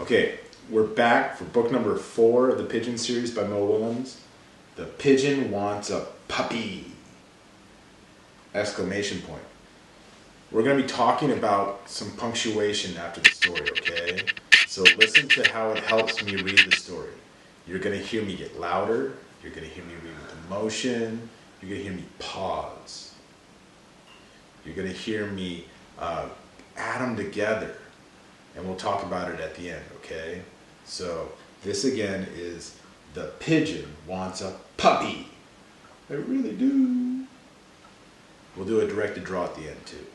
Okay, we're back for book number 4 of the Pigeon series by Mo Willems. The Pigeon Wants a Puppy! Exclamation point. We're going to be talking about some punctuation after the story, okay? So listen to how it helps me read the story. You're going to hear me get louder. You're going to hear me read with emotion. You're going to hear me pause. You're going to hear me add them together. And we'll talk about it at the end, okay? So this again is The Pigeon Wants a Puppy. I really do. We'll do a directed draw at the end too.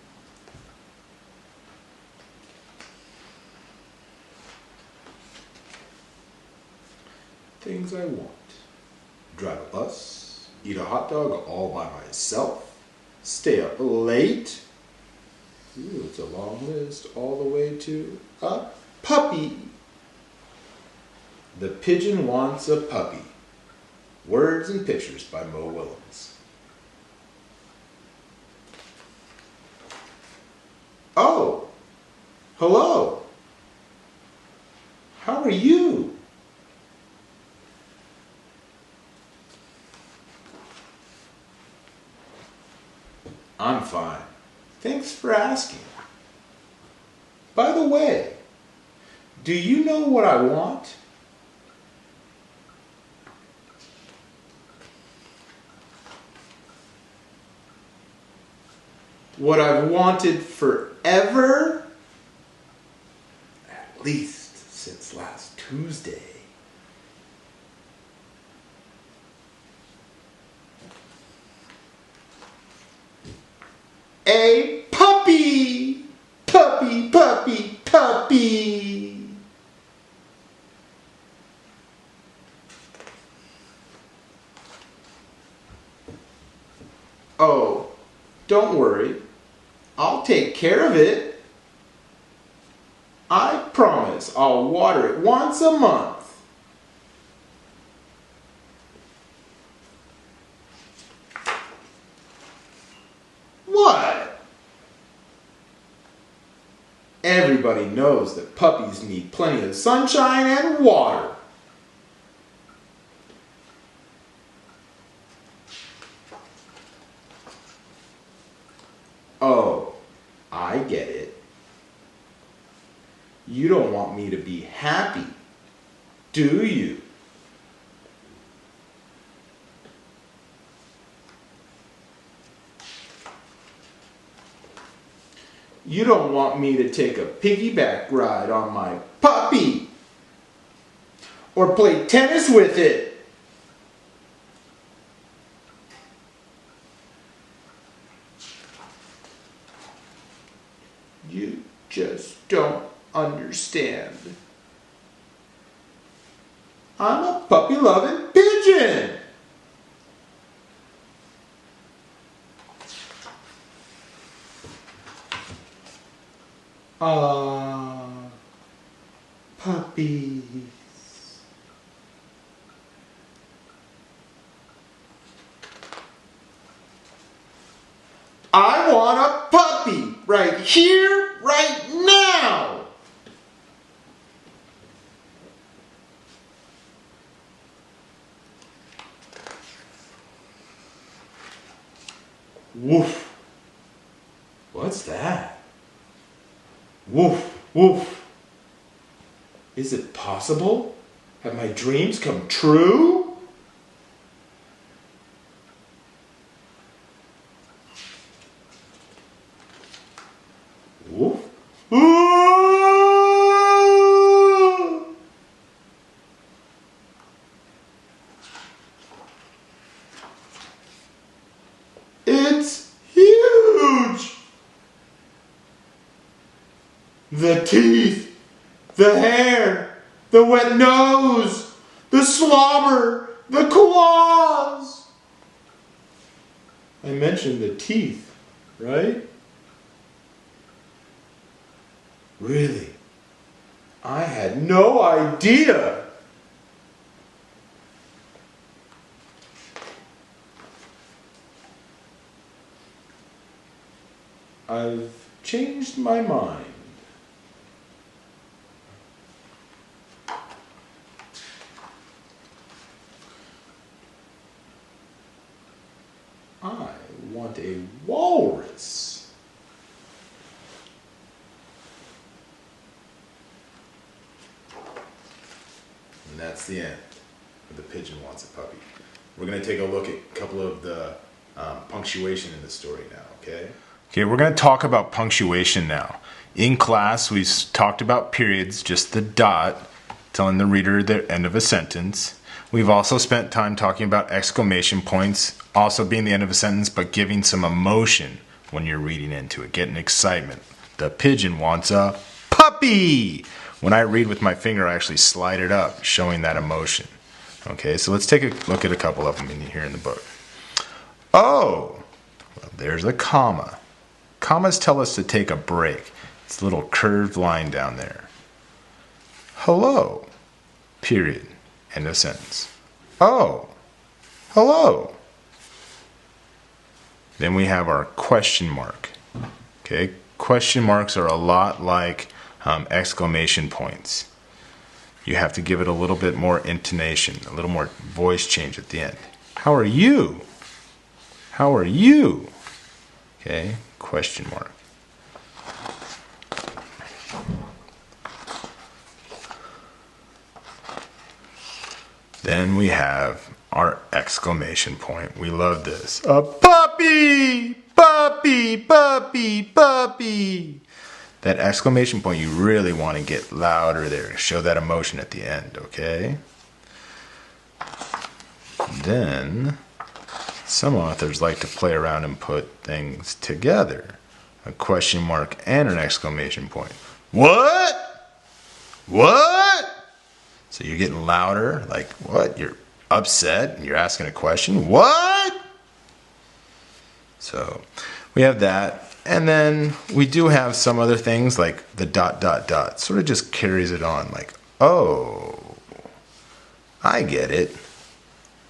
Things I want. Drive a bus, eat a hot dog all by myself, stay up late. Ooh, it's a long list all the way to a puppy. The Pigeon Wants a Puppy. Words and pictures by Mo Willems. Oh, hello. How are you? I'm fine. Thanks for asking. By the way, do you know what I want? What I've wanted forever? At least since last Tuesday. A puppy! Puppy, puppy, puppy! Oh, don't worry. I'll take care of it. I promise I'll water it once a month. What? Everybody knows that puppies need plenty of sunshine and water. Oh, I get it. You don't want me to be happy, do you? You don't want me to take a piggyback ride on my puppy or play tennis with it. You just don't understand. I'm a puppy-loving pigeon. Puppies. I want a puppy right here, right now. Woof. What's that? Woof, woof. Is it possible? Have my dreams come true? Woof. It's huge! The teeth! The hair, the wet nose, the slobber, the claws. I mentioned the teeth, right? Really? I had no idea. I've changed my mind. And that's the end of The Pigeon Wants a Puppy. We're going to take a look at a couple of the punctuation in the story now, okay? Okay, we're going to talk about punctuation now. In class, we talked about periods, just the dot, telling the reader the end of a sentence. We've also spent time talking about exclamation points, also being the end of a sentence, but giving some emotion when you're reading into it, getting excitement. The pigeon wants a puppy! When I read with my finger, I actually slide it up, showing that emotion. Okay, so let's take a look at a couple of them in here in the book. Oh, well, there's a comma. Commas tell us to take a break. It's a little curved line down there. Hello, period, end of sentence. Oh, hello. Then we have our question mark. Okay, question marks are a lot like exclamation points. You have to give it a little bit more intonation, a little more voice change at the end. How are you? How are you? Okay, question mark. Then we have our exclamation point. We love this. A puppy! Puppy! Puppy! Puppy! That exclamation point, you really want to get louder there. Show that emotion at the end, okay? Then, some authors like to play around and put things together. A question mark and an exclamation point. What? What? So you're getting louder, like what? You're upset and you're asking a question. What? So we have that. And then we do have some other things like the dot, dot, dot. Sort of just carries it on like, oh, I get it.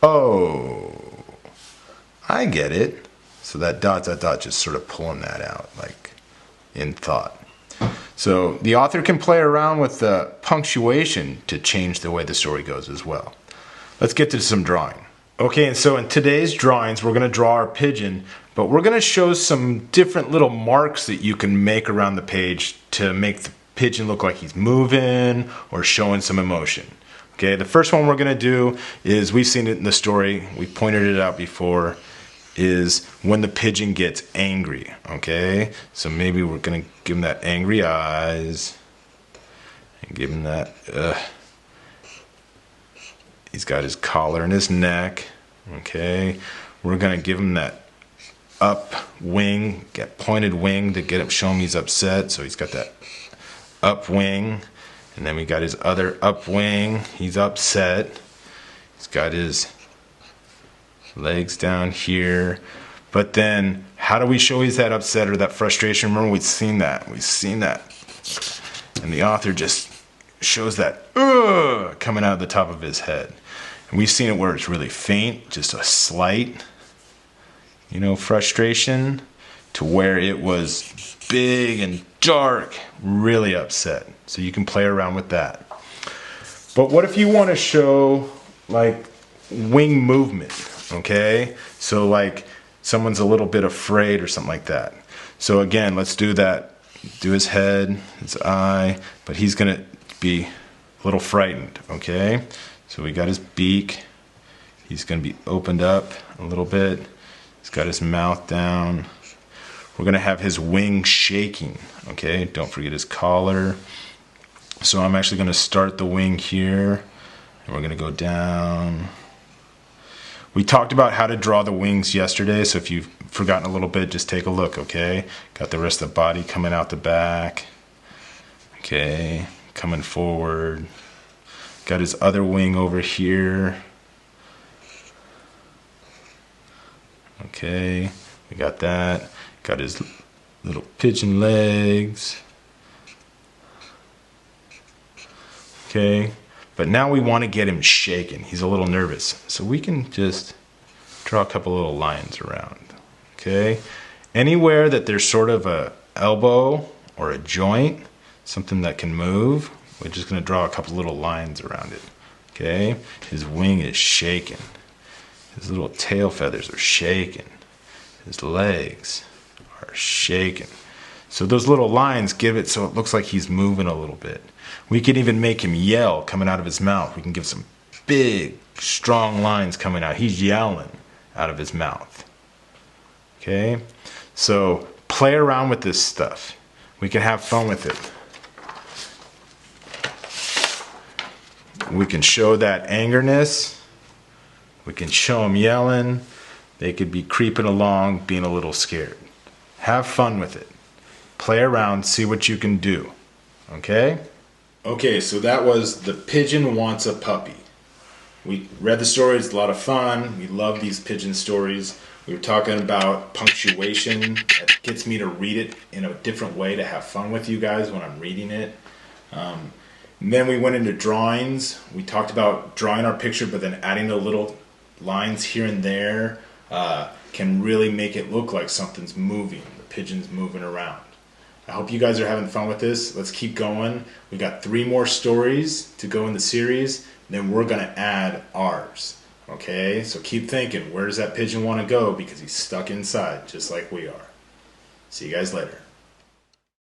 Oh, I get it. So that dot, dot, dot, just sort of pulling that out like in thought. So the author can play around with the punctuation to change the way the story goes as well. Let's get to some drawing. Okay, and so in today's drawings, we're going to draw our pigeon, but we're going to show some different little marks that you can make around the page to make the pigeon look like he's moving or showing some emotion. Okay, the first one we're going to do is, we've seen it in the story, we pointed it out before, is when the pigeon gets angry. Okay, so maybe we're going to give him that angry eyes and give him that he's got his collar and his neck. Okay, we're going to give him that up wing, get pointed wing to get him, show him he's upset. So he's got that up wing, and then we got his other up wing. He's upset. He's got his legs down here. But then how do we show he's that upset or that frustration? Remember, we've seen that. And the author just shows that coming out of the top of his head. And we've seen it where it's really faint, just a slight, frustration, to where it was big and dark, really upset. So you can play around with that. But what if you want to show like wing movement, okay? So like someone's a little bit afraid or something like that. So again, let's do that. Do his head, his eye, but he's going to be a little frightened, okay? So we got his beak. He's going to be opened up a little bit. He's got his mouth down. We're going to have his wing shaking, okay? Don't forget his collar. So I'm actually going to start the wing here, and we're going to go down. We talked about how to draw the wings yesterday, so if you've forgotten a little bit, just take a look, okay? Got the rest of the body coming out the back. Okay, coming forward. Got his other wing over here. Okay, we got that. Got his little pigeon legs. Okay, but now we want to get him shaken. He's a little nervous. So we can just draw a couple little lines around. Okay, anywhere that there's sort of a elbow or a joint, something that can move, we're just going to draw a couple little lines around it. Okay, his wing is shaking. His little tail feathers are shaking. His legs are shaking. So those little lines give it so it looks like he's moving a little bit. We can even make him yell coming out of his mouth. We can give some big, strong lines coming out. He's yelling out of his mouth. Okay? So play around with this stuff. We can have fun with it. We can show that angerness. We can show them yelling. They could be creeping along, being a little scared. Have fun with it. Play around, see what you can do. Okay? Okay, so that was The Pigeon Wants a Puppy. We read the story, it's a lot of fun. We love these pigeon stories. We were talking about punctuation. That gets me to read it in a different way, to have fun with you guys when I'm reading it. And then we went into drawings. We talked about drawing our picture, but then adding the little lines here and there can really make it look like something's moving. The pigeon's moving around. I hope you guys are having fun with this. Let's keep going. We got 3 more stories to go in the series. And then we're going to add ours. Okay? So keep thinking, where does that pigeon want to go? Because he's stuck inside, just like we are. See you guys later.